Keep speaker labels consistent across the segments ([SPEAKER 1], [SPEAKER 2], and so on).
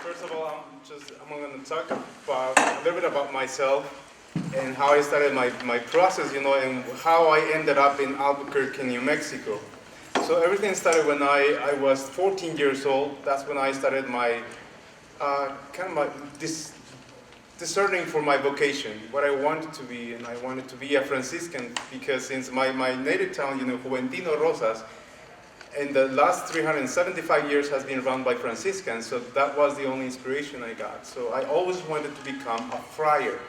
[SPEAKER 1] First of all, I'm going to talk about a little bit about myself and how I started my process, and how I ended up in Albuquerque, New Mexico. So everything started when I was 14 years old. That's when I started my discerning for my vocation, what I wanted to be, and I wanted to be a Franciscan because since my native town, Juventino Rosas, in the last 375 years has been run by Franciscans, so that was the only inspiration I got. So I always wanted to become a friar.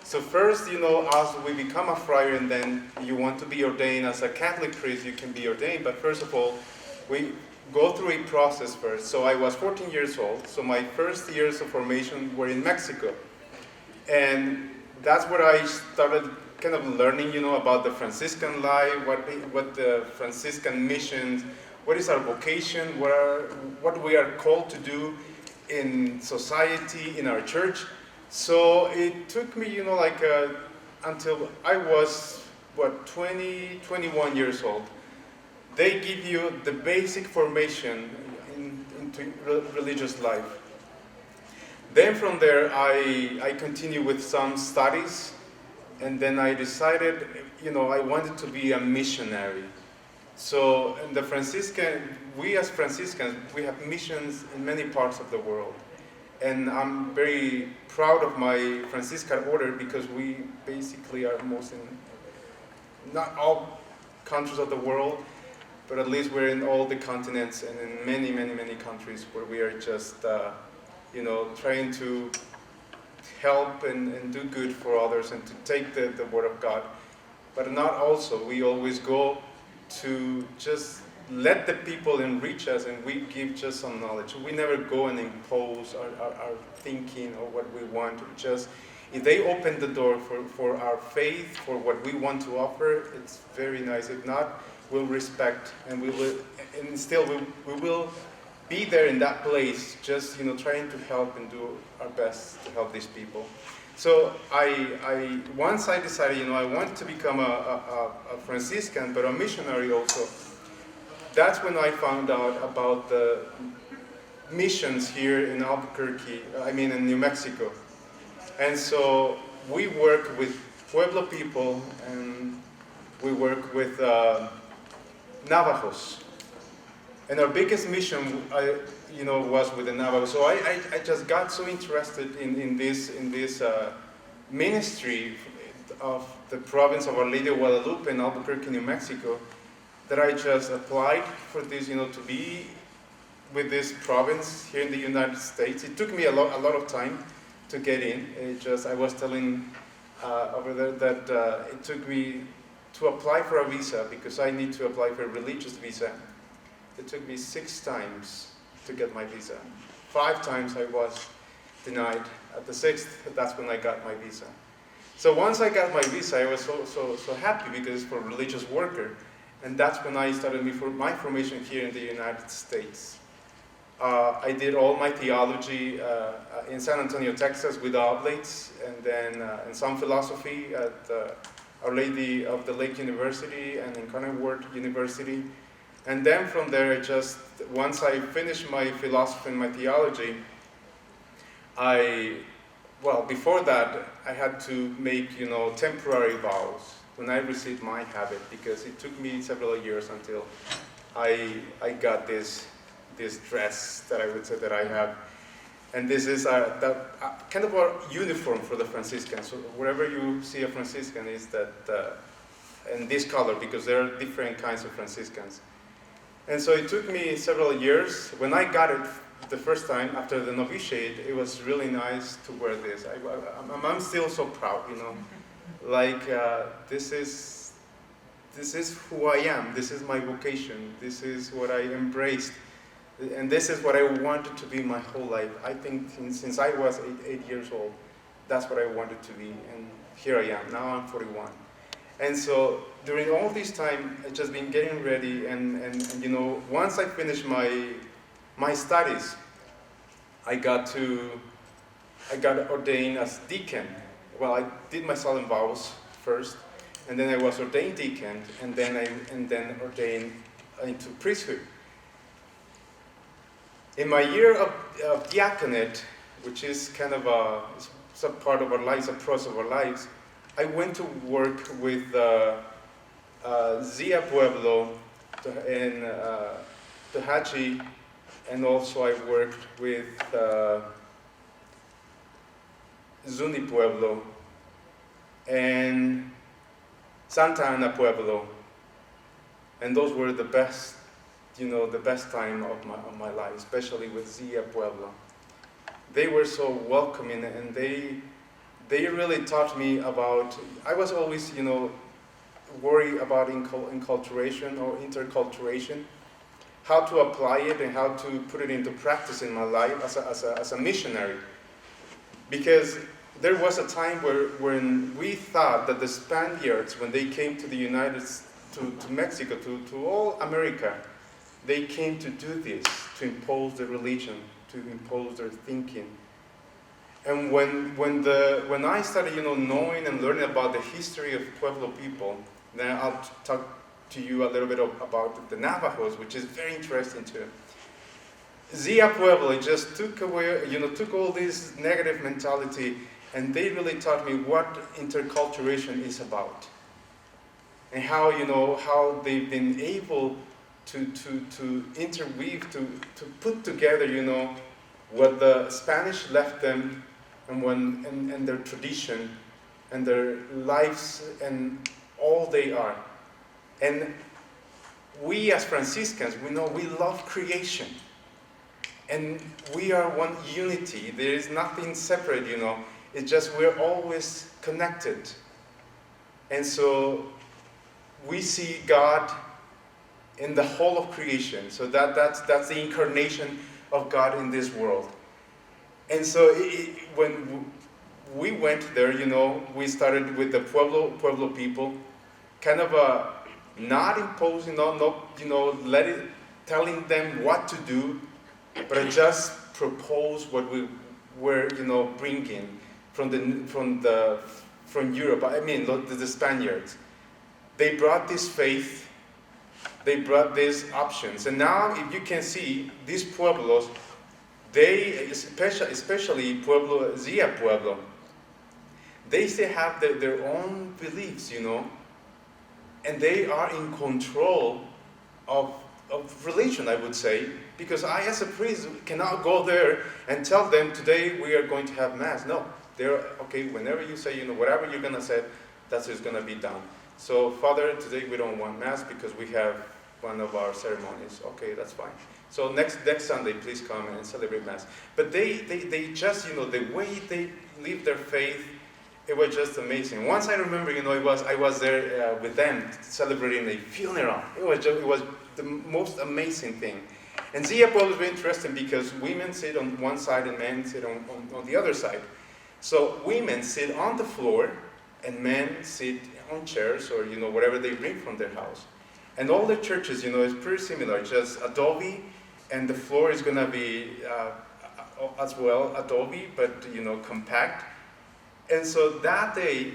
[SPEAKER 1] So first, as we become a friar and then you want to be ordained as a Catholic priest, you can be ordained, but first of all, we go through a process first. So I was 14 years old, so my first years of formation were in Mexico. And that's where I started kind of learning, about the Franciscan life, what the Franciscan missions, what is our vocation, what we are called to do in society, in our church. So it took me, until I was, 21 years old. They give you the basic formation into religious life. Then from there, I continued with some studies, and then I decided, I wanted to be a missionary. So in the we as Franciscans, we have missions in many parts of the world. And I'm very proud of my Franciscan order because we basically are most in, not all countries of the world, but at least we're in all the continents and in many, many, many countries where we are just, trying to help and do good for others and to take the word of God. But not also, we always go to just let the people enrich us and we give just some knowledge. We never go and impose our thinking or what we want. Just, if they open the door for our faith, for what we want to offer, it's very nice. If not, we'll respect and we will be there in that place, just trying to help and do our best to help these people. So once I decided, I want to become a Franciscan, but a missionary also. That's when I found out about the missions here in in New Mexico. And so we work with Pueblo people and we work with Navajos. And our biggest mission, was with the Navajos. So I just got so interested in this ministry of the province of Our Lady of Guadalupe in Albuquerque, New Mexico, that I just applied for this, to be with this province here in the United States. It took me a lot of time to get in. I was telling over there that it took me to apply for a visa because I need to apply for a religious visa. It took me 6 times to get my visa. 5 times I was denied. At the 6th, that's when I got my visa. So once I got my visa, I was so happy because it's for a religious worker. And that's when I started my formation here in the United States. I did all my theology in San Antonio, Texas with the Oblates, and then in some philosophy at Our Lady of the Lake University and in Concord University. And then from there, once I finished my philosophy and my theology, before that, I had to make, temporary vows when I received my habit, because it took me several years until I got this dress that I would say that I have. And this is kind of a uniform for the Franciscans. So wherever you see a Franciscan is that in this color, because there are different kinds of Franciscans. And so it took me several years. When I got it the first time after the novitiate, it was really nice to wear this. I'm still so proud, this is who I am. This is my vocation. This is what I embraced. And this is what I wanted to be my whole life. I think since I was 8 years old, that's what I wanted to be. And here I am. Now I'm 41. And so during all this time, I've just been getting ready, and once I finished my studies, I got ordained as deacon. Well, I did my solemn vows first, and then I was ordained deacon, and then ordained into priesthood. In my year of diaconate, which is kind of it's a part of our lives, a process of our lives, I went to work with Zia Pueblo in Tehachi, and also I worked with Zuni Pueblo and Santa Ana Pueblo, and those were the best, the best time of my life, especially with Zia Pueblo. They were so welcoming, and they really taught me about. I was always, worried about enculturation or interculturation, how to apply it and how to put it into practice in my life as a missionary, because there was a time when we thought that the Spaniards, when they came to the to Mexico, to all America, they came to do this, to impose their religion, to impose their thinking. And when I started, knowing and learning about the history of Pueblo people, then I'll talk to you a little bit about the Navajos, which is very interesting too. Zia Pueblo just took away, took all this negative mentality, and they really taught me what interculturation is about, and how how they've been able to interweave, to put together, what the Spanish left them, and their tradition, and their lives, and all they are. And we as Franciscans, we love creation. And we are one unity. There is nothing separate, It's just we're always connected. And so we see God in the whole of creation. So that's the incarnation of God in this world. And so when we went there, we started with the Pueblo people, kind of not imposing, telling them what to do, but I just propose what we were, bringing from Europe. I mean, the Spaniards. They brought this faith. They brought these options, and now, if you can see, these pueblos, they, especially Zia Pueblo, they still have their own beliefs, and they are in control of religion, I would say, because I, as a priest, cannot go there and tell them, today we are going to have Mass. No, they're, okay, whenever you say, whatever you're going to say, that's what's going to be done. So, Father, today we don't want Mass because we have one of our ceremonies. Okay, that's fine. So next Sunday, please come and celebrate Mass. But they just, the way they live their faith, it was just amazing. Once I remember, I was there with them celebrating a funeral. It was the most amazing thing. And Zia Pueblo is very interesting because women sit on one side and men sit on the other side. So women sit on the floor and men sit on chairs or whatever they bring from their house. And all the churches, is pretty similar, just adobe, and the floor is going to be as well adobe, but compact. And so that day,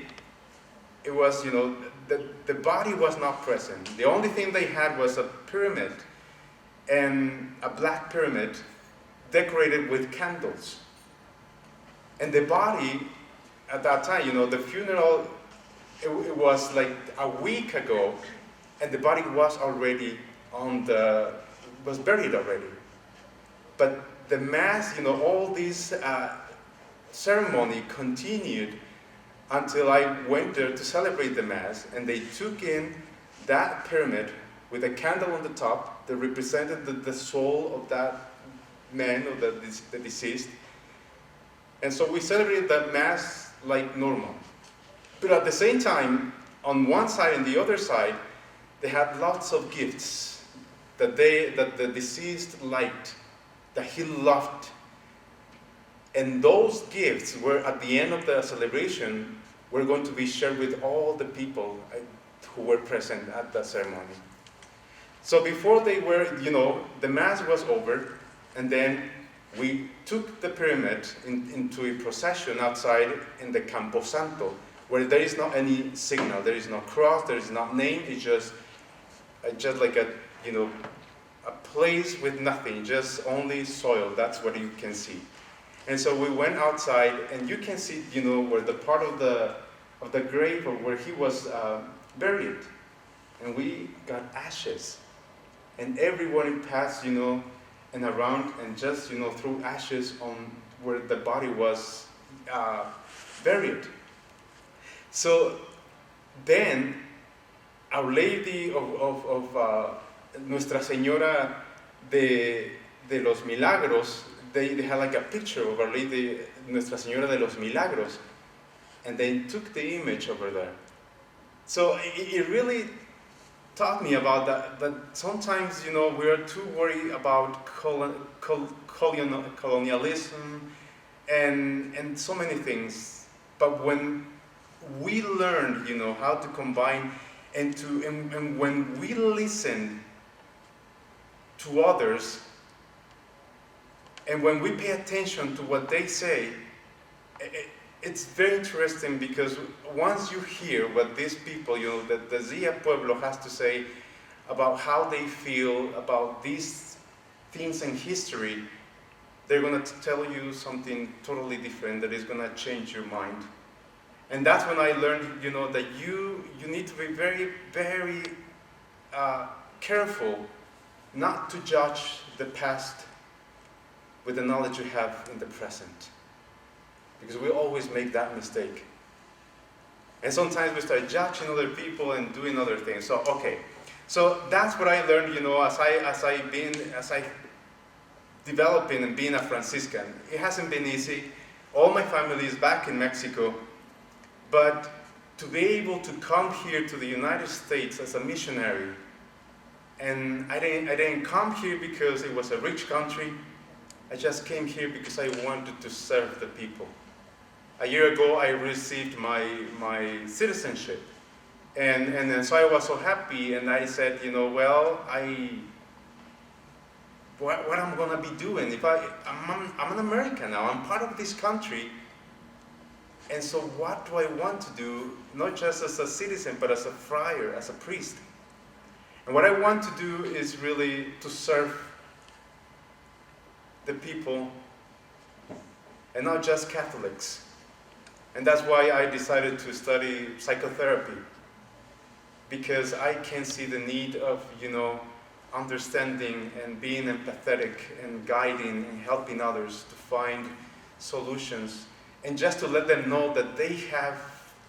[SPEAKER 1] it was, the body was not present. The only thing they had was a pyramid, and a black pyramid decorated with candles. And the body, at that time, the funeral, it was like a week ago, and the body was already was buried already. But the Mass, all this ceremony continued until I went there to celebrate the Mass, and they took in that pyramid with a candle on the top that represented the soul of that man, or the deceased. And so we celebrated that Mass like normal. But at the same time, on one side and the other side, they had lots of gifts that the deceased liked, that he loved. And those gifts were, at the end of the celebration, were going to be shared with all the people who were present at the ceremony. So before they were, the Mass was over, and then we took the pyramid into a procession outside in the Camposanto, where there is not any signal, there is no cross, there is no name, it's just like a place with nothing, just only soil. That's what you can see. And so we went outside, and you can see, where the part of the grave, or where he was buried. And we got ashes. And everyone passed, and around, and just, threw ashes on where the body was buried. So then, Our Lady of Nuestra Señora de los Milagros, they had like a picture of Our Lady Nuestra Señora de los Milagros, and they took the image over there. So it really taught me about that sometimes, we are too worried about colonialism and so many things. But when we learn, how to combine and when we listen to others, and when we pay attention to what they say, it's very interesting, because once you hear what these people, the Zia Pueblo has to say about how they feel about these things in history, they're going to tell you something totally different that is going to change your mind. And that's when I learned, that you need to be very, very careful not to judge the past with the knowledge you have in the present. Because we always make that mistake. And sometimes we start judging other people and doing other things. So, okay. So that's what I learned, as I developing and being a Franciscan. It hasn't been easy. All my family is back in Mexico. But to be able to come here to the United States as a missionary, and I didn't come here because it was a rich country. I just came here because I wanted to serve the people. A year ago, I received my citizenship. And so I was so happy, and I said, what I'm going to be doing? I'm an American now, I'm part of this country. And so what do I want to do, not just as a citizen, but as a friar, as a priest? And what I want to do is really to serve the people, and not just Catholics. And that's why I decided to study psychotherapy, because I can see the need of, understanding and being empathetic and guiding and helping others to find solutions, and just to let them know that they have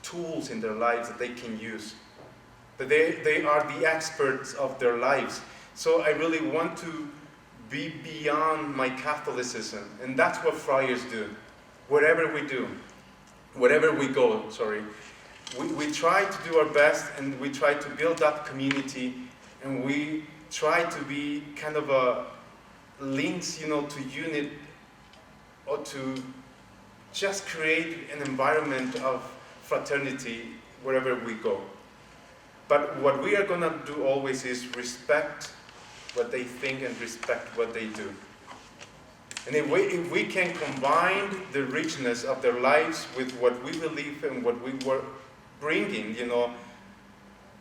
[SPEAKER 1] tools in their lives that they can use, that they are the experts of their lives. So I really want to be beyond my Catholicism, and that's what friars do. Wherever we go, we try to do our best, and we try to build up community, and we try to be kind of a links, to unit, or to just create an environment of fraternity wherever we go. But what we are going to do always is respect what they think and respect what they do. And if we can combine the richness of their lives with what we believe and what we were bringing,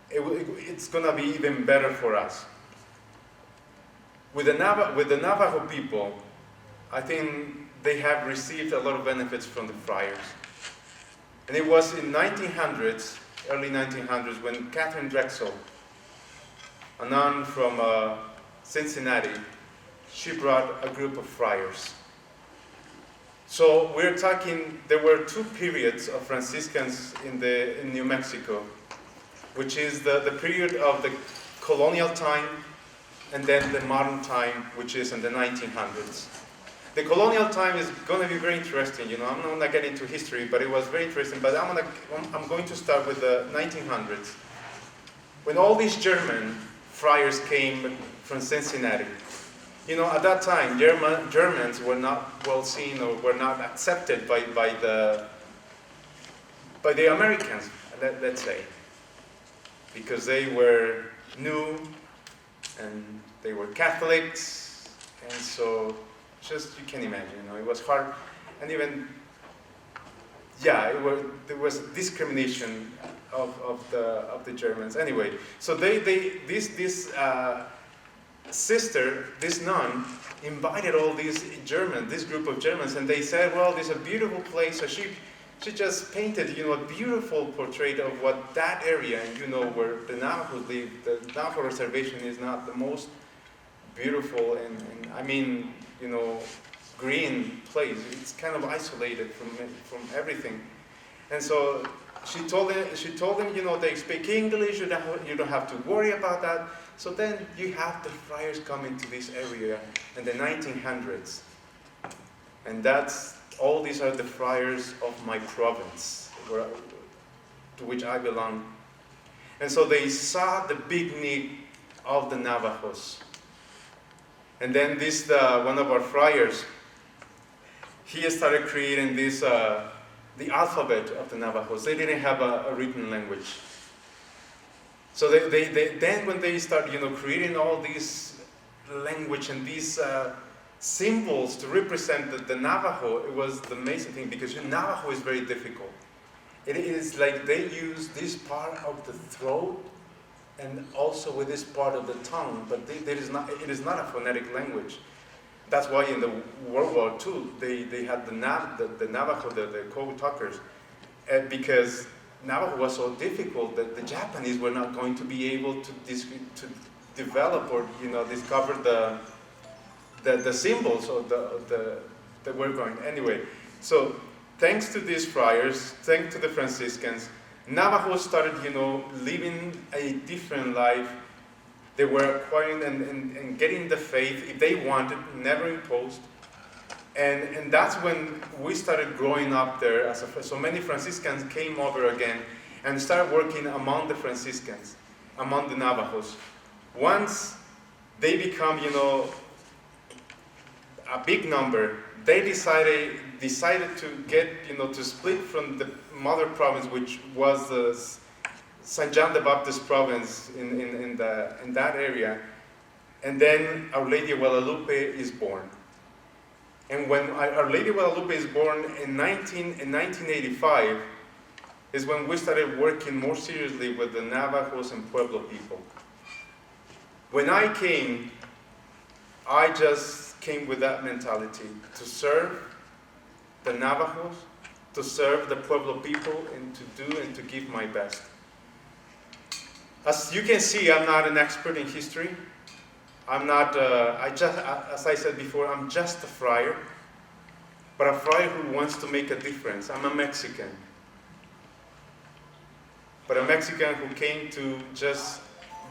[SPEAKER 1] it's going to be even better for us. With the Navajo people, I think they have received a lot of benefits from the friars. And it was in early 1900s, when Catherine Drexel, a nun from Cincinnati, she brought a group of friars. So we're talking, there were two periods of Franciscans in New Mexico, which is the period of the Colonial Time, and then the modern time, which is in the 1900s. The Colonial Time is going to be very interesting. I'm not going to get into history, but it was very interesting. But I'm going to start with the 1900s, when all these German friars came from Cincinnati. At that time, Germans were not well seen, or were not accepted by the Americans, let's say, because they were new, and they were Catholics, and so just, you can imagine, it was hard, and even, there was discrimination of the Germans. Anyway, so these sister, this nun, invited all these Germans, this group of Germans, and they said, well, this is a beautiful place. So she just painted, a beautiful portrait of what that area, and where the Navajos live. The Navajo reservation is not the most beautiful and I mean, green place. It's kind of isolated from everything. And so she told them, they speak English. You don't have to worry about that. So then you have the friars come into this area in the 1900s, and all these are the friars of my province, to which I belong. And so they saw the big need of the Navajos. And then one of our friars, he started creating the alphabet of the Navajos. They didn't have a written language. So then when they start, creating all these language and these symbols to represent the Navajo, it was the amazing thing, because Navajo is very difficult. It is like they use this part of the throat and also with this part of the tongue, but it is not a phonetic language. That's why in the World War II they had the Navajo, the code talkers, because Navajo was so difficult that the Japanese were not going to be able to develop or discover the symbols of the word going. Anyway, so thanks to these friars, thanks to the Franciscans, Navajos started living a different life. They were acquiring and getting the faith if they wanted, never imposed. And that's when we started growing up there. So many Franciscans came over again and started working among the Franciscans, among the Navajos. Once they become, a big number, they decided to get, to split from the mother province, which was St. John the Baptist province in that area. And then Our Lady of Guadalupe is born. And when Our Lady of Guadalupe is born in 1985, is when we started working more seriously with the Navajos and Pueblo people. When I came, I just came with that mentality to serve the Navajos, to serve the Pueblo people, and to do and to give my best. As you can see, I'm not an expert in history. I'm not, as I said before, I'm just a friar, but a friar who wants to make a difference. I'm a Mexican, but a Mexican who came to just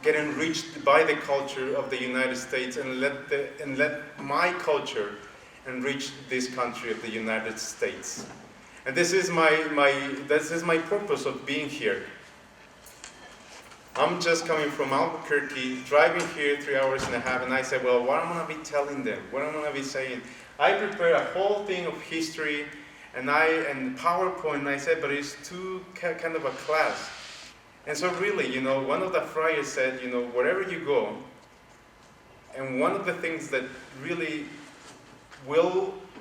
[SPEAKER 1] get enriched by the culture of the United States and let my culture enrich this country of the United States. And this is my purpose of being here. I'm just coming from Albuquerque, driving here 3.5 hours, and I said, well, what am I going to be telling them? What am I going to be saying? I prepared a whole thing of history and PowerPoint, and I said, but it's too kind of a class. And so really, one of the friars said, wherever you go, and one of the things that really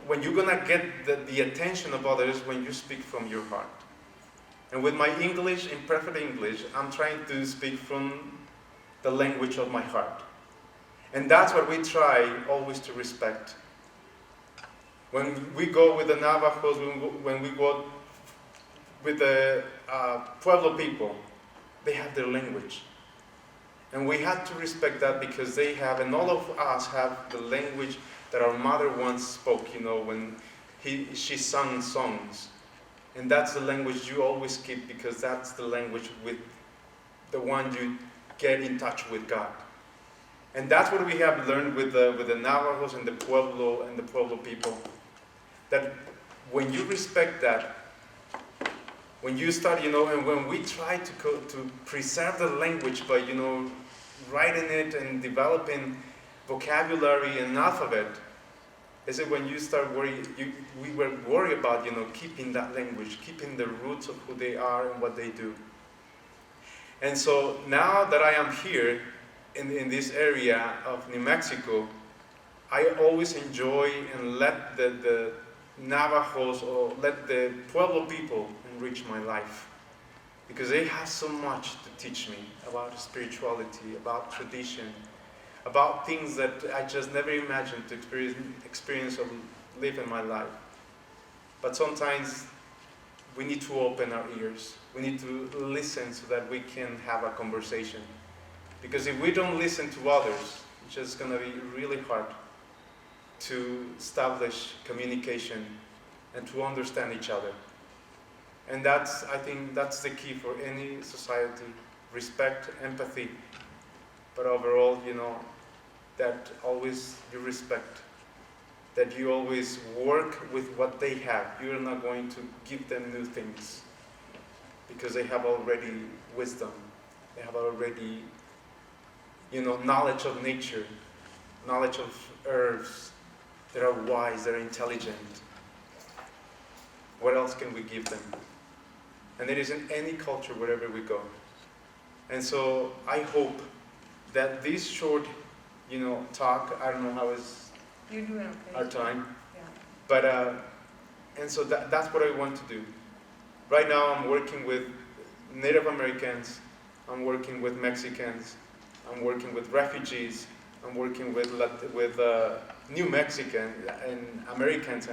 [SPEAKER 1] when you're going to get the attention of others, when you speak from your heart. And with my English, imperfect English, I'm trying to speak from the language of my heart. And that's what we try always to respect. When we go with the Navajos, when we go with the Pueblo people, they have their language. And we have to respect that because they have, and all of us have the language that our mother once spoke, when she sang songs. And that's the language you always keep, because that's the language with the one you get in touch with God. And that's what we have learned with the Navajos and the Pueblo people. That when you respect that, when you start, and when we try to preserve the language by, writing it and developing vocabulary and alphabet, is it when you start worrying, we were worried about, keeping that language, keeping the roots of who they are and what they do. And so now that I am here in this area of New Mexico, I always enjoy and let the Navajos or let the Pueblo people enrich my life. Because they have so much to teach me about spirituality, about tradition, about things that I just never imagined to experience or live in my life. But sometimes we need to open our ears. We need to listen so that we can have a conversation. Because if we don't listen to others, it's just going to be really hard to establish communication and to understand each other. And I think that's the key for any society. Respect, empathy, but overall, that always you respect, that you always work with what they have. You're not going to give them new things because they have already wisdom. They have already, knowledge of nature, knowledge of herbs. They are wise, they're intelligent. What else can we give them? And it is in any culture wherever we go. And so I hope that this short, talk, I don't know how is
[SPEAKER 2] You're doing okay.
[SPEAKER 1] our time,
[SPEAKER 2] Yeah.
[SPEAKER 1] but, and so that's what I want to do. Right now I'm working with Native Americans, I'm working with Mexicans, I'm working with refugees, I'm working with New Mexican and Americans,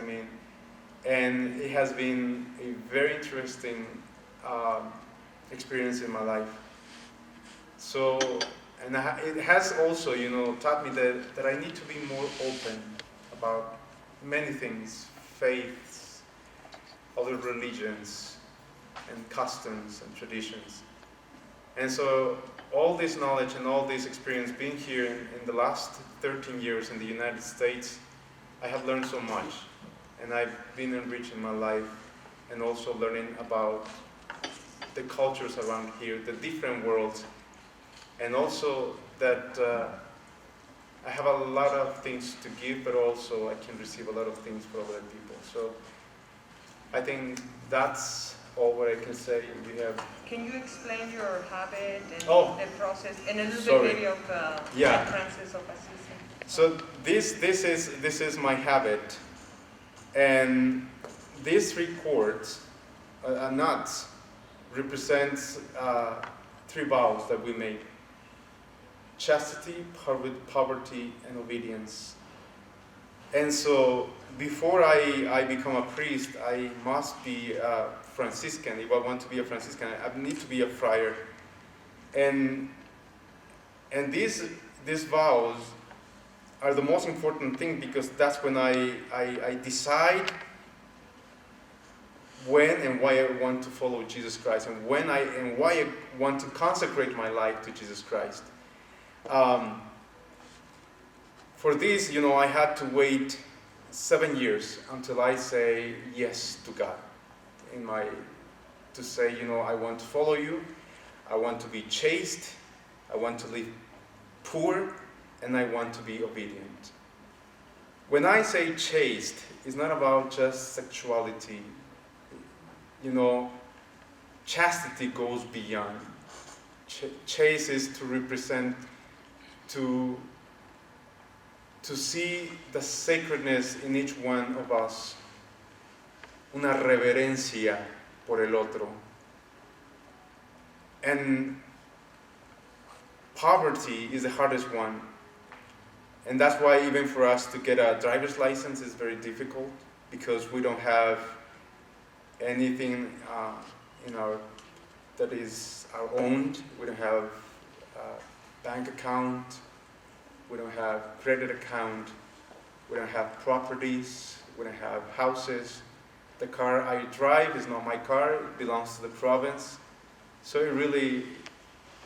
[SPEAKER 1] and it has been a very interesting experience in my life. So, and it has also, taught me that I need to be more open about many things, faiths, other religions, and customs and traditions. And so all this knowledge and all this experience being here in the last 13 years in the United States, I have learned so much. And I've been enriched in my life and also learning about the cultures around here, the different worlds, and also that I have a lot of things to give, but also I can receive a lot of things from other people. So I think that's all what I can say.
[SPEAKER 2] Can you explain your habit and the process, and a little bit maybe of Saint Francis of Assisi?
[SPEAKER 1] So this is my habit, and these 3 cords, nuts, represents 3 vows that we make: chastity, poverty, and obedience. And so before I become a priest, I must be a Franciscan. If I want to be a Franciscan, I need to be a friar. And these vows are the most important thing, because that's when I decide when and why I want to follow Jesus Christ, and why I want to consecrate my life to Jesus Christ. For this, I had to wait 7 years until I say yes to God. To say, I want to follow you, I want to be chaste, I want to live poor, and I want to be obedient. When I say chaste, it's not about just sexuality. Chastity goes beyond. Chaste is to represent, to see the sacredness in each one of us. Una reverencia por el otro. And poverty is the hardest one. And that's why even for us to get a driver's license is very difficult, because we don't have anything that is our own. We don't have a bank account, we don't have credit account, we don't have properties, we don't have houses. The car I drive is not my car, it belongs to the province. So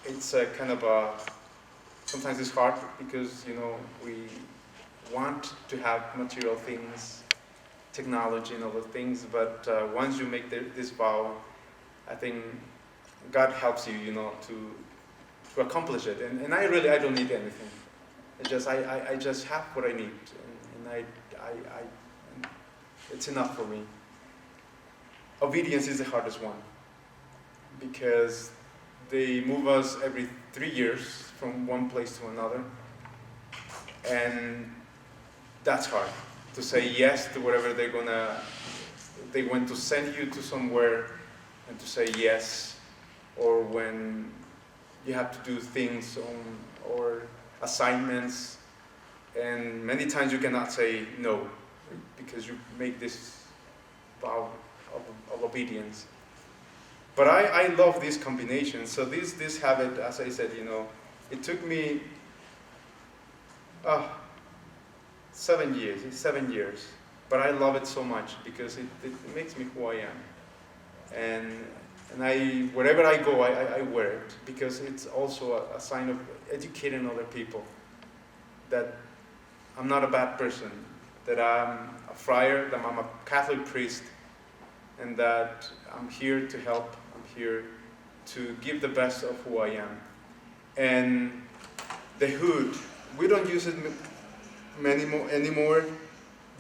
[SPEAKER 1] it's a kind of sometimes it's hard, because we want to have material things, technology and other things, but once you make this vow, I think God helps you, to accomplish it. And I don't need anything. I just have what I need, and it's enough for me. Obedience is the hardest one, because they move us every 3 years from one place to another, and that's hard, to say yes to whatever they want to send you to somewhere, and to say yes, or when you have to do things or assignments, and many times you cannot say no because you make this vow of obedience. But I love this combination. So this habit, as I said, it took me 7 years. But I love it so much because it makes me who I am. And wherever I go, I wear it because it's also a sign of educating other people that I'm not a bad person, that I'm a friar, that I'm a Catholic priest, and that I'm here to help, I'm here to give the best of who I am. And the hood, we don't use it anymore,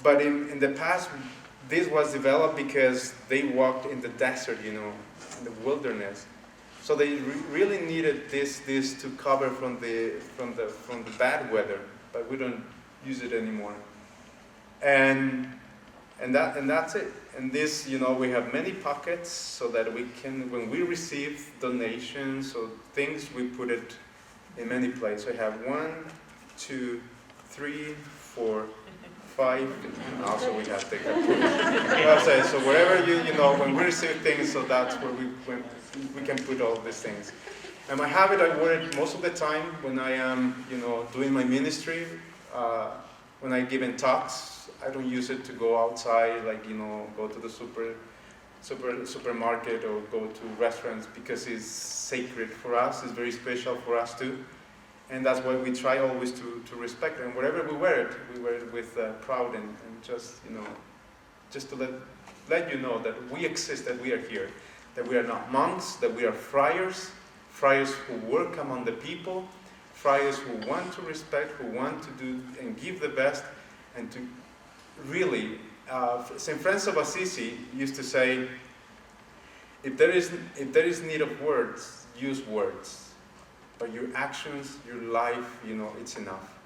[SPEAKER 1] but in the past, this was developed because they walked in the desert, in the wilderness. So they really needed this to cover from the bad weather, but we don't use it anymore. And that's it. And this, we have many pockets so that we can, when we receive donations or things, we put it in many places. We have 1, 2, 3, 4, 5, and also we have the so wherever when we receive things, so that's where we can put all these things. And my habit, I wear it most of the time when I am, doing my ministry. When I give talks, I don't use it to go outside, like, go to the supermarket or go to restaurants because it's sacred for us. It's very special for us too. And that's why we try always to respect it. And wherever we wear it with proud and just, just to let you know that we exist, that we are here, that we are not monks, that we are friars who work among the people, friars who want to respect, who want to do and give the best, and to really, St. Francis of Assisi used to say, if there is need of words, use words. But your actions, your life, it's enough.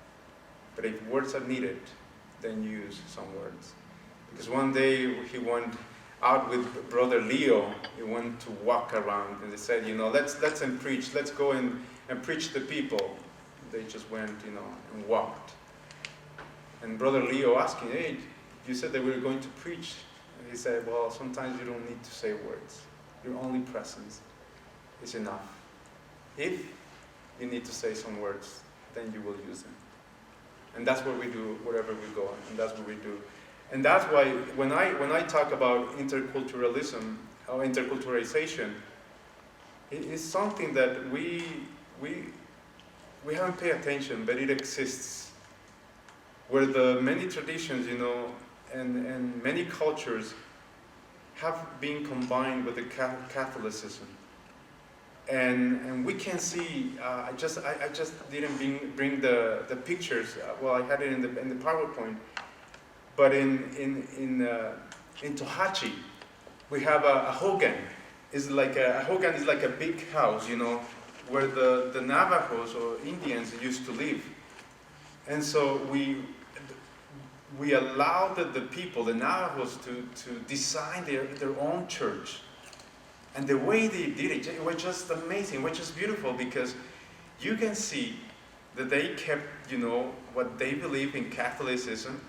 [SPEAKER 1] But if words are needed, then use some words. Because one day he went out with Brother Leo. He went to walk around, and they said, let's preach. Let's go and preach the people. They just went, and walked. And Brother Leo asked him, hey, you said that we were going to preach. And he said, well, sometimes you don't need to say words. Your only presence is enough. If you need to say some words, then you will use them. And that's what we do wherever we go, and that's what we do. And that's why when I talk about interculturalism or interculturalization, it is something that we haven't paid attention, but it exists. Where the many traditions, and many cultures have been combined with the Catholicism. And we can see. I just didn't bring the pictures. Well, I had it in the PowerPoint. But in Tohachi, we have a hogan. A hogan is like a big house, where the Navajos or Indians used to live. And so we allowed the people, the Navajos, to design their own church. And the way they did it was just amazing, it was just beautiful, because you can see that they kept, what they believe in Catholicism,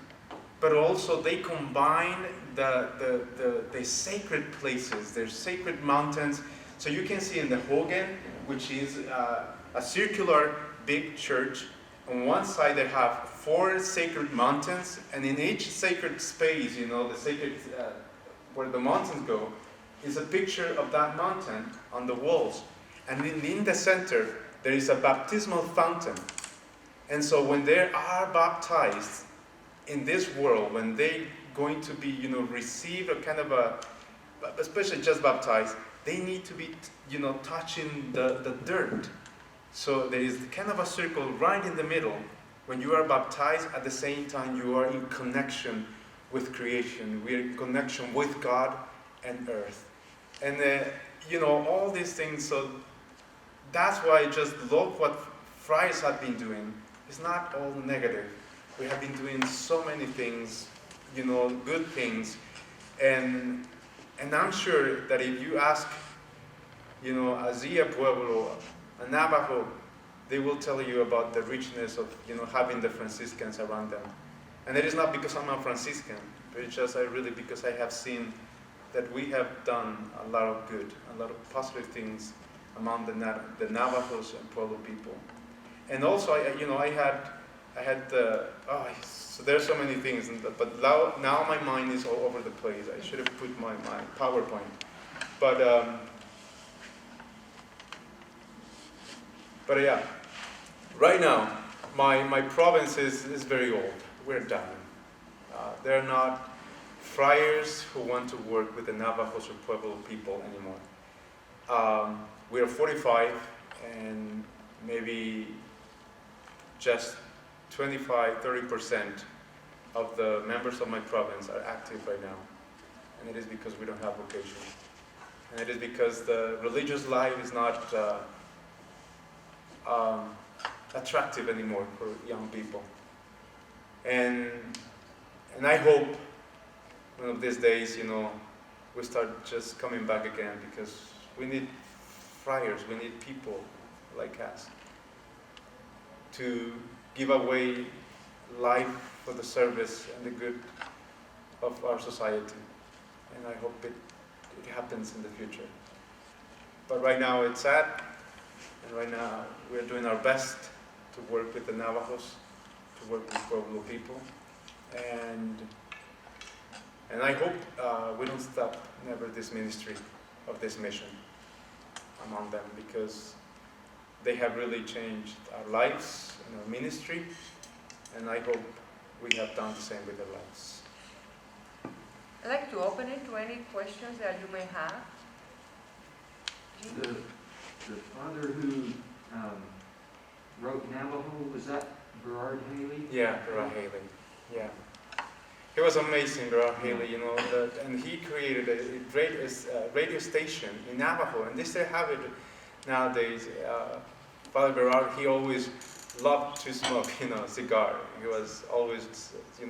[SPEAKER 1] but also they combined the sacred places, their sacred mountains. So you can see in the Hogan, which is a circular big church. On one side they have 4 sacred mountains, and in each sacred space, the sacred, where the mountains go, is a picture of that mountain on the walls. And in the center, there is a baptismal fountain. And so when they are baptized in this world, when they going to be, receive a kind of especially just baptized, they need to be, touching the dirt. So there is kind of a circle right in the middle. When you are baptized, at the same time you are in connection with creation. We are in connection with God and earth. And, all these things, so that's why I just love what friars have been doing. It's not all negative. We have been doing so many things, good things. And I'm sure that if you ask, a Zia Pueblo, a Navajo, they will tell you about the richness of having the Franciscans around them. And it is not because I'm a Franciscan, but it's just because I have seen that we have done a lot of good, a lot of positive things among the Navajos and Pueblo people. And also, so there's so many things, but now my mind is all over the place. I should have put my PowerPoint. But yeah, right now, my province is very old. We're dying. There are not friars who want to work with the Navajos or Pueblo people anymore. We are 45, and maybe just 25-30% of the members of my province are active right now. And it is because we don't have vocation. And it is because the religious life is not attractive anymore for young people. And I hope one of these days, we start just coming back again, because we need friars, we need people like us to give away life for the service and the good of our society. And I hope it happens in the future. But right now it's sad, and right now we're doing our best to work with the Navajos, to work with Pueblo people, and I hope we don't stop never this ministry of this mission among them, because they have really changed our lives and our ministry, and I hope we have done the same with their lives.
[SPEAKER 2] I'd like to open it to any questions that you may have.
[SPEAKER 3] The father who wrote Navajo, was that Berard Haley?
[SPEAKER 1] Yeah, Berard Haley. Yeah. He was amazing, Berard Haley, and he created a radio station in Navajo, and they still have it nowadays. Father Berard, he always loved to smoke, cigar. He was always,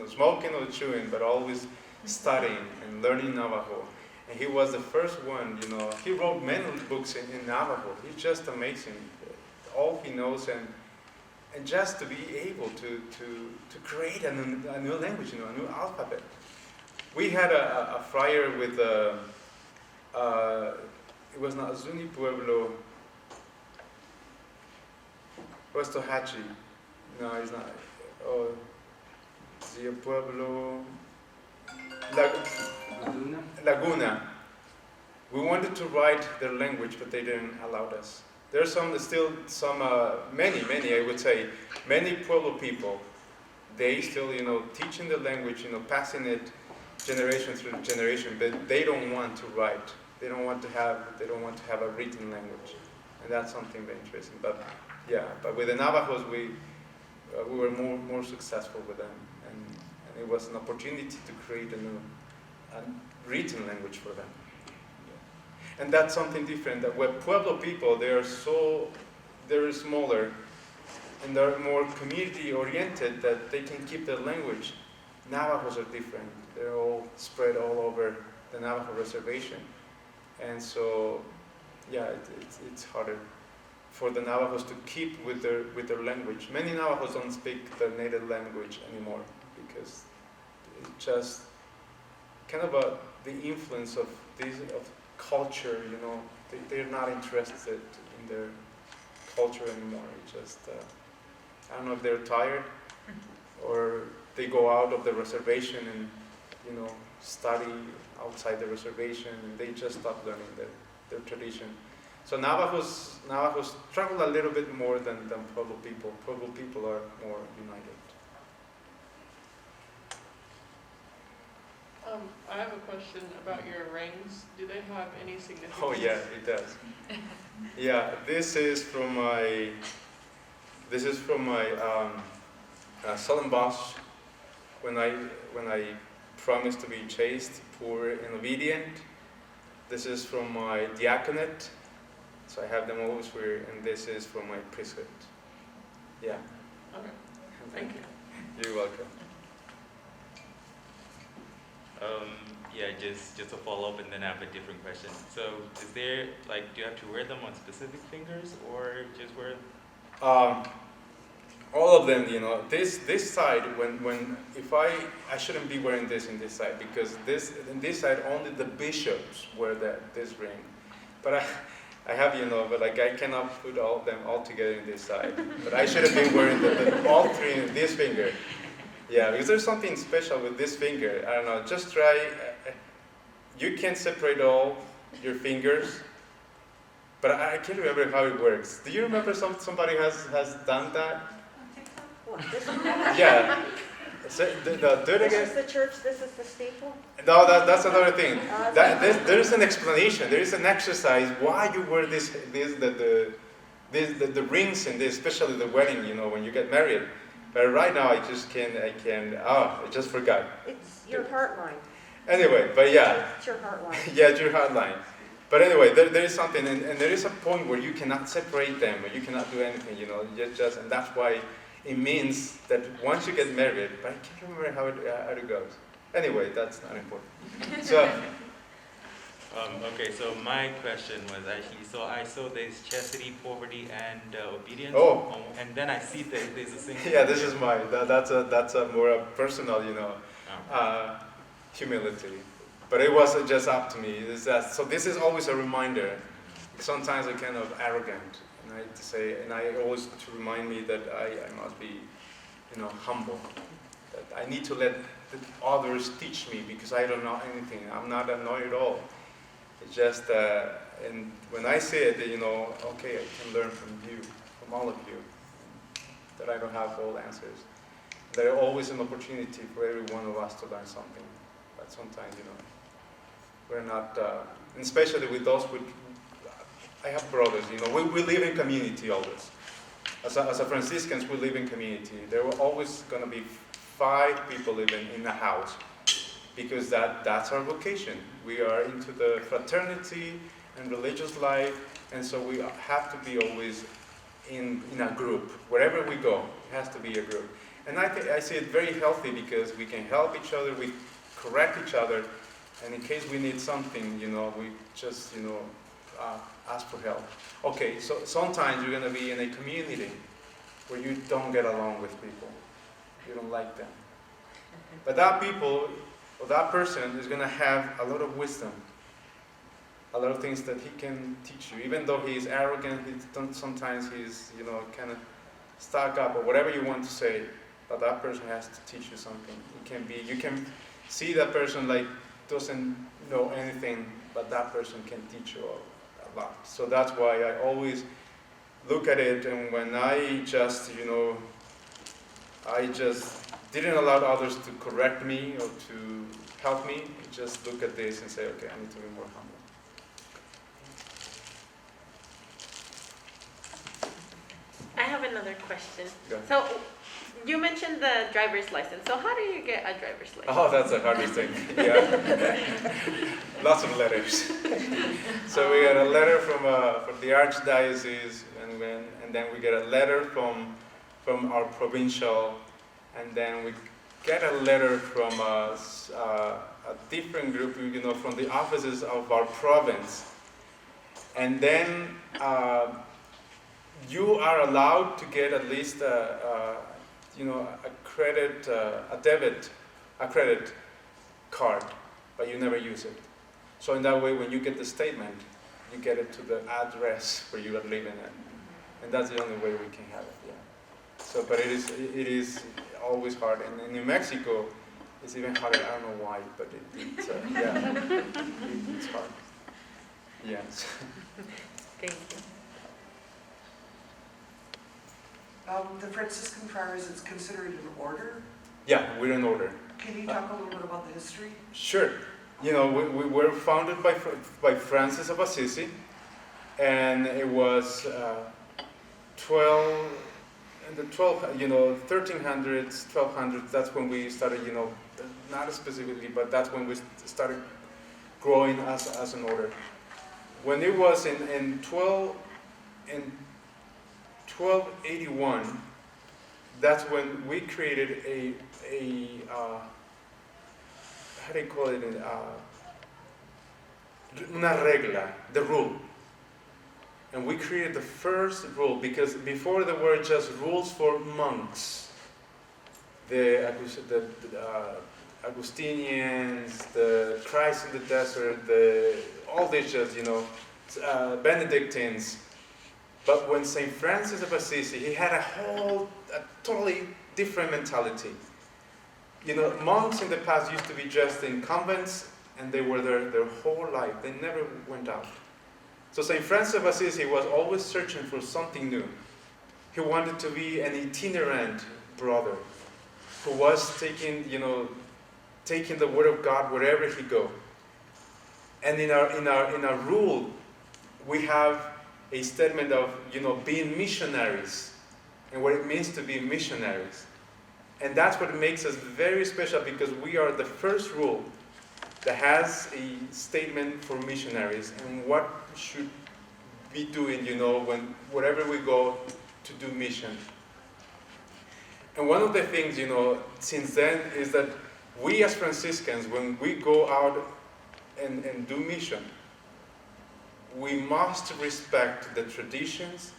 [SPEAKER 1] smoking or chewing, but always studying and learning Navajo. And he was the first one, he wrote many books in Navajo. He's just amazing. All he knows, and just to be able to create a new language, a new alphabet. We had a friar with it was not Zuni Pueblo, it was Tohachi. No, it's not. Oh, Zia Pueblo, Laguna. We wanted to write their language, but they didn't allow us. There's many, I would say, many Pueblo people, they still, teaching the language, passing it generation through generation, but they don't want to write. They don't want to have a written language. And that's something very interesting. But yeah, but with the Navajos, we were more successful with them. And it was an opportunity to create a written language for them. And that's something different. That with Pueblo people, they're smaller, and they're more community-oriented, that they can keep their language. Navajos are different. They're all spread all over the Navajo reservation. And so, yeah, it's harder for the Navajos to keep with their language. Many Navajos don't speak their native language anymore, because it's just kind of the influence of culture, they're not interested in their culture anymore. It's just, I don't know if they're tired, or they go out of the reservation and, study outside the reservation, and they just stop learning their tradition. So Navajos struggle a little bit more than Pueblo people. Pueblo people are more united.
[SPEAKER 4] I have a question about your rings. Do they have any significance?
[SPEAKER 1] Oh yeah, it does. Yeah, this is from my solemn vows when I promised to be chaste, poor, and obedient. This is from my diaconate, so I have them always here, and this is from my priesthood. Yeah.
[SPEAKER 4] Okay. Thank you.
[SPEAKER 1] You're welcome.
[SPEAKER 5] Yeah, just to follow up, and then I have a different question. So, is there, do you have to wear them on specific fingers, or just wear?
[SPEAKER 1] all of them, this side, if I shouldn't be wearing this in this side, because in this side only the bishops wear this ring. But I have, but like I cannot put all of them all together in this side. But I should have been wearing all three in this finger. Yeah, because there's something special with this finger. I don't know, just try, you can separate all your fingers, but I can't remember how it works. Do you remember somebody has done that?
[SPEAKER 6] What, this one?
[SPEAKER 1] Yeah. So, do it again.
[SPEAKER 6] This is the church, this is the steeple?
[SPEAKER 1] No, that's another thing. There is an explanation. There is an exercise why you wear the rings in this, especially the wedding. When you get married. But right now, I just forgot.
[SPEAKER 6] It's your heart line.
[SPEAKER 1] Anyway, but yeah.
[SPEAKER 6] It's your heart line.
[SPEAKER 1] Yeah, it's your heart line. But anyway, there is something, and there is a point where you cannot separate them, or you cannot do anything. And that's why. It means that once you get married, but I can't remember how it goes. Anyway, that's not important. So,
[SPEAKER 5] okay, so my question was actually, so I saw there's chastity, poverty, and obedience.
[SPEAKER 1] Oh.
[SPEAKER 5] And then I see that there's a single.
[SPEAKER 1] Yeah, this is mine. That's a more personal, humility. But it wasn't just up to me. So this is always a reminder. Sometimes I'm kind of arrogant. And I always to remind me that I must be, humble. That I need to let others teach me because I don't know anything. I'm not a know-it-all. It's just, and when I say it, okay, I can learn from you, from all of you, that I don't have all answers. There are always an opportunity for every one of us to learn something. But sometimes, we're not, and especially with those I have brothers, we live in community always. As a Franciscans, we live in community. There were always going to be 5 people living in a house because that's our vocation. We are into the fraternity and religious life, and so we have to be always in a group. Wherever we go, it has to be a group. And I see it very healthy because we can help each other, we correct each other, and in case we need something, we just, ask for help. Okay, so sometimes you're going to be in a community where you don't get along with people. You don't like them. But that people, or that person is going to have a lot of wisdom. A lot of things that he can teach you. Even though he's arrogant, sometimes he's, kind of stuck up or whatever you want to say. But that person has to teach you something. You can see that person like doesn't know anything, but that person can teach you a lot. So that's why I always look at it, and when I just didn't allow others to correct me or to help me, just look at this and say, okay, I need to be more humble.
[SPEAKER 7] I have another question.
[SPEAKER 1] Go ahead.
[SPEAKER 7] So, you mentioned the driver's license. So how do you get a driver's license?
[SPEAKER 1] Oh, that's the hardest thing. Yeah. Lots of letters. So we got a letter from the Archdiocese, and then we get a letter from our provincial, and then we get a letter from a different group, from the offices of our province. And then you are allowed to get at least a credit card, but you never use it. So in that way, when you get the statement, you get it to the address where you are living at, and that's the only way we can have it. Yeah. So, but it is always hard, and in New Mexico, it's even harder. I don't know why, but it's hard. Yes.
[SPEAKER 7] Thank you.
[SPEAKER 8] The Franciscan friars is considered an order.
[SPEAKER 1] Yeah, we're in order.
[SPEAKER 8] Can you talk a little bit about the history?
[SPEAKER 1] Sure. We were founded by Francis of Assisi, and it was 1300s, 1200s. That's when we started. Not specifically, but that's when we started growing as an order. When it was in 1281, that's when we created a how do you call it? Una regla, the rule. And we created the first rule, because before there were just rules for monks. The Augustinians, the Christ in the desert, all these just, Benedictines. But when St. Francis of Assisi, he had a totally different mentality. Monks in the past used to be just in convents, and they were there their whole life. They never went out. So St. Francis of Assisi was always searching for something new. He wanted to be an itinerant brother who was taking the word of God wherever he go. And in our rule, we have a statement of being missionaries and what it means to be missionaries. And that's what makes us very special, because we are the first rule that has a statement for missionaries and what should be doing, wherever we go to do mission. And one of the things, since then is that we as Franciscans, when we go out and do mission, we must respect the traditions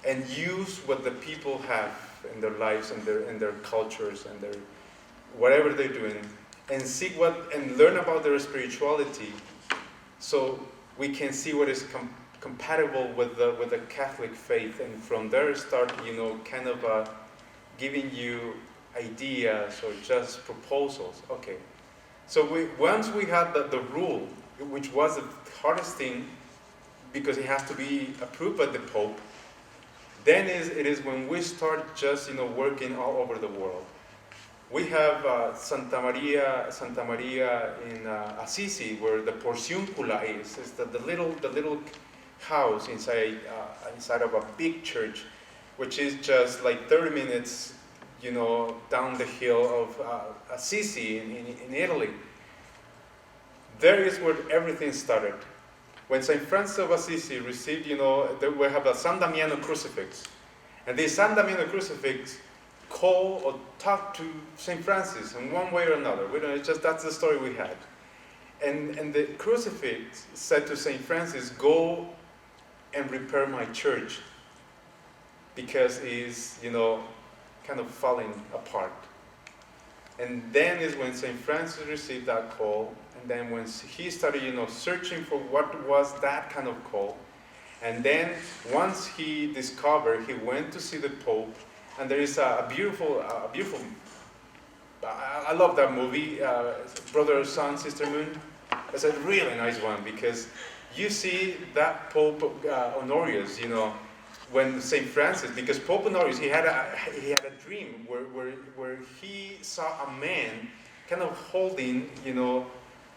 [SPEAKER 1] and use what the people have in their lives and their cultures and their whatever they're doing, and see and learn about their spirituality, so we can see what is compatible with the Catholic faith, and from there start giving you ideas or just proposals. Okay, so once we had the rule, which was the hardest thing because it has to be approved by the Pope, then it is when we start just working all over the world. We have Santa Maria in Assisi, where the Porciuncula is. It's the little house inside of a big church, which is just like 30 minutes, down the hill of Assisi in Italy. There is where everything started. When St. Francis of Assisi received, we have a San Damiano crucifix, and this San Damiano crucifix call or talk to St. Francis in one way or another. That's the story we had. And the crucifix said to St. Francis, go and repair my church, because it's, kind of falling apart. And then is when St. Francis received that call, and then when he started, searching for what was that kind of call. And then once he discovered, he went to see the Pope, and there is a beautiful, I love that movie, Brother, Sun, Sister Moon. It's a really nice one, because you see that Pope Honorius, when St. Francis, because Pope Honorius, he had a dream where he saw a man kind of holding,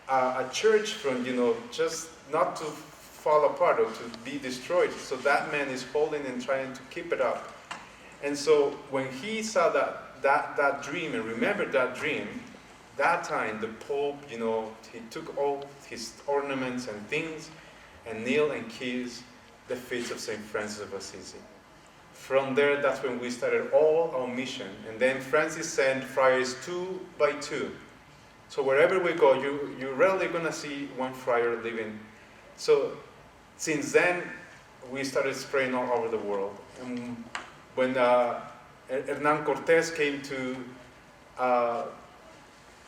[SPEAKER 1] a church from, just not to fall apart or to be destroyed. So that man is holding and trying to keep it up. And so when he saw that dream and remembered that dream, that time the Pope, he took all his ornaments and things and kneel and kiss the feet of St. Francis of Assisi. From there, that's when we started all our mission. And then Francis sent friars 2 by 2. So wherever we go, you're rarely going to see one friar living. So since then, we started spreading all over the world. And when Hernán Cortés came to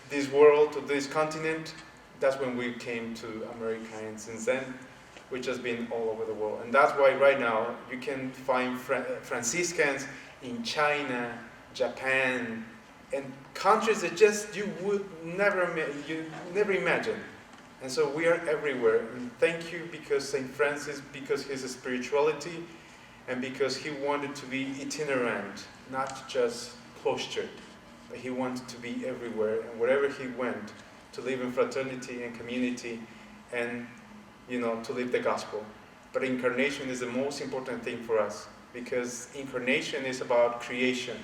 [SPEAKER 1] this world, to this continent, that's when we came to America. And since then, we've just been all over the world. And that's why right now you can find Franciscans in China, Japan, and countries that just you would never imagine. And so we are everywhere. And thank you, because St. Francis, because his spirituality, and because he wanted to be itinerant, not just cloistered, but he wanted to be everywhere, and wherever he went, to live in fraternity and community, and to live the gospel. But incarnation is the most important thing for us, because incarnation is about creation.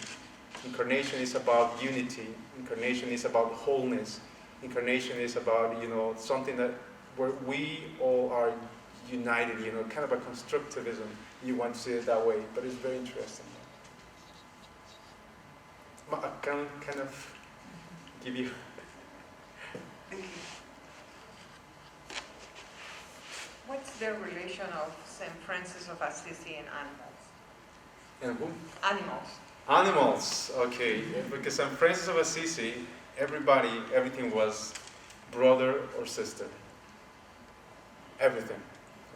[SPEAKER 1] Incarnation is about unity. Incarnation is about wholeness. Incarnation is about, something where we all are united, kind of a constructivism. You want to see it that way, but it's very interesting. I can kind of give you...
[SPEAKER 8] Thank you. What's
[SPEAKER 2] the relation of St. Francis of Assisi and animals?
[SPEAKER 1] And who?
[SPEAKER 2] Animals.
[SPEAKER 1] Animals, okay. Because St. Francis of Assisi, everything was brother or sister. Everything,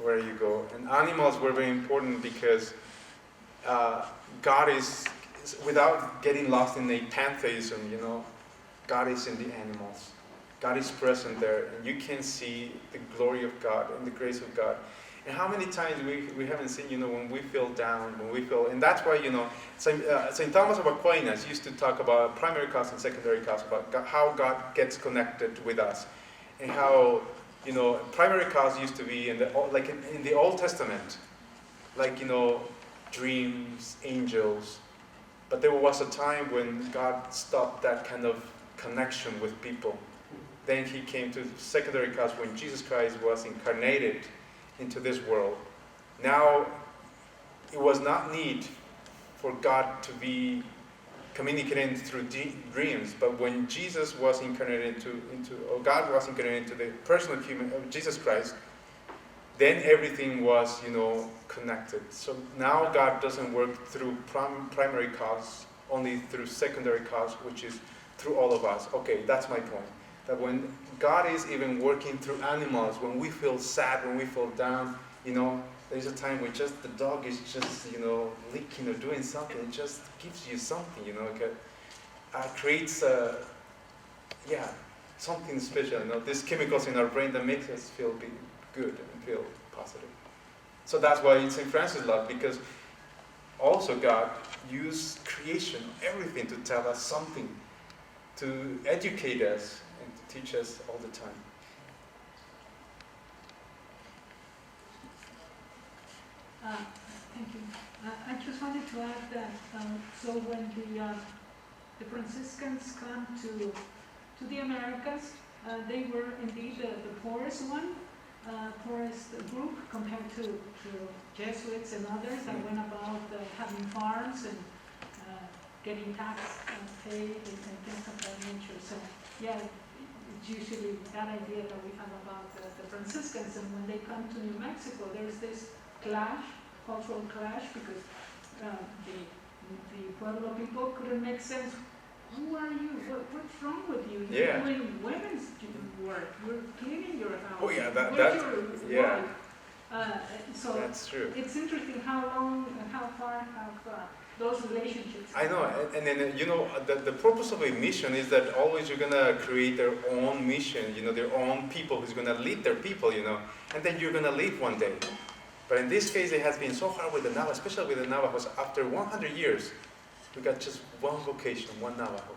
[SPEAKER 1] where you go. And animals were very important because God is, without getting lost in a pantheism, God is in the animals. God is present there, and you can see the glory of God and the grace of God. And how many times we haven't seen, when we feel down, and that's why, St. Thomas of Aquinas used to talk about primary cause and secondary cause, about how God gets connected with us. And how, primary cause used to be in the Old Testament, dreams, angels. But there was a time when God stopped that kind of connection with people. Then he came to secondary cause when Jesus Christ was incarnated into this world. Now, it was not need for God to be communicating through dreams, but when Jesus was incarnated or God was incarnated into the person of Jesus Christ, then everything was, connected. So now God doesn't work through primary cause, only through secondary cause, which is through all of us. Okay, that's my point. That when God is even working through animals, when we feel sad, when we feel down, there's a time when just the dog is just, licking or doing something. It just gives you something, creates, something special. These chemicals in our brain that makes us feel good and feel positive. So that's why St. Francis loved, because also God used creation, everything, to tell us something, to educate us, and to teach us all the time.
[SPEAKER 9] Thank you. I just wanted to add that, so when the Franciscans come to the Americas, they were indeed the poorest group compared to Jesuits and others that went about having farms and getting tax paid and things of that nature. So, it's usually that idea that we have about the Franciscans. And when they come to New Mexico, there's this cultural clash, because the Pueblo people couldn't make sense. Who are you? What's wrong with you? You're doing women's work. You're cleaning your house.
[SPEAKER 1] Oh yeah,
[SPEAKER 9] so
[SPEAKER 1] that's true.
[SPEAKER 9] It's interesting how far have those relationships.
[SPEAKER 1] I know, and then the purpose of a mission is that always you're gonna create their own mission. Their own people who's gonna lead their people. And then you're gonna leave one day. But in this case, it has been so hard with the Navajos, especially with the Navajos. After 100 years, we got just one vocation, one Navajo.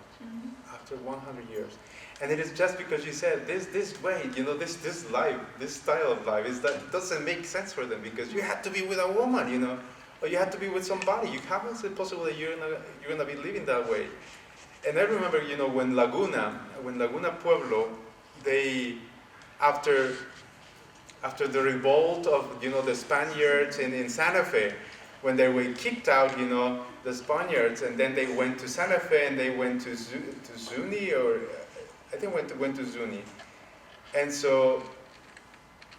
[SPEAKER 1] After 100 years. And it is just because you said this way, this life, this style of life, it doesn't make sense for them, because you have to be with a woman, or you have to be with somebody. You haven't said possible that you're gonna be living that way. And I remember, when Laguna Pueblo, they, after the revolt of, the Spaniards in Santa Fe, when they were kicked out, the Spaniards, and then they went to Santa Fe and they went to Zuni, or I think went to Zuni. And so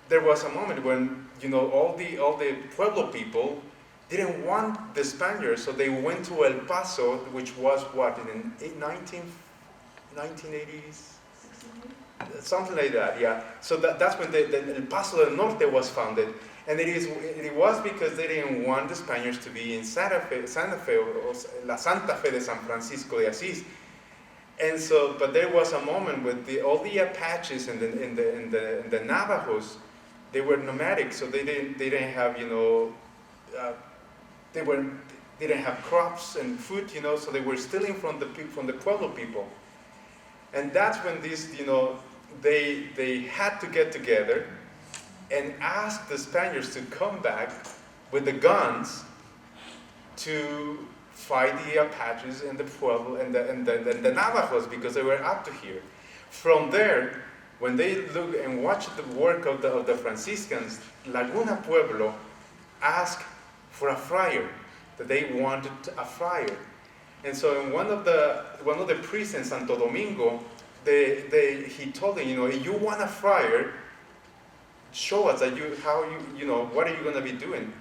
[SPEAKER 1] there was a moment when, all the Pueblo people didn't want the Spaniards, so they went to El Paso, which was what, in the 1980s? Something like that, yeah. So that's when the El Paso del Norte was founded. And it was because they didn't want the Spaniards to be in Santa Fe, or La Santa Fe de San Francisco de Asís. And so, but there was a moment with all the Apaches and the Navajos, they were nomadic, so they didn't have, they didn't have crops and food, so they were stealing from the Pueblo people. And that's when they had to get together and ask the Spaniards to come back with the guns to fight the Apaches and the Pueblo and the Navajos, because they were up to here. From there, when they look and watch the work of the Franciscans, Laguna Pueblo asked for a friar, that they wanted a friar. And so in one of the priests in Santo Domingo, he told them, if you want a friar, show us that what are you going to be doing?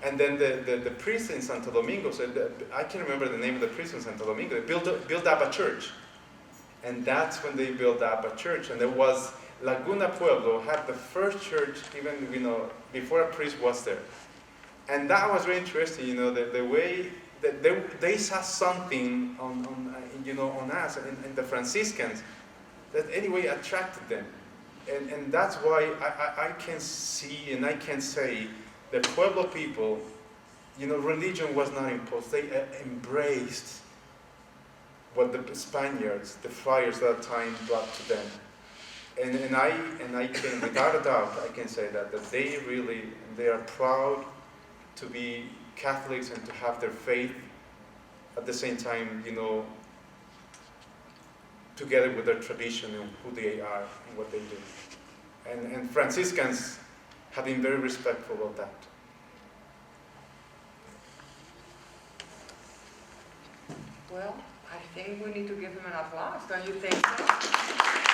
[SPEAKER 1] And then the priest in Santo Domingo said, I can't remember the name of the priest in Santo Domingo, they built up a church. And that's when they built up a church. And there was, Laguna Pueblo had the first church even, before a priest was there. And that was very interesting, the way that they saw something on us and the Franciscans that anyway attracted them. And that's why I can see and I can say the Pueblo people, religion was not imposed. They embraced what the Spaniards, the friars at that time brought to them. And I can, without a doubt, I can say that they are proud to be Catholics and to have their faith at the same time, together with their tradition and who they are and what they do. And Franciscans have been very respectful of that.
[SPEAKER 2] Well, I think we need to give him an applause, don't you think so?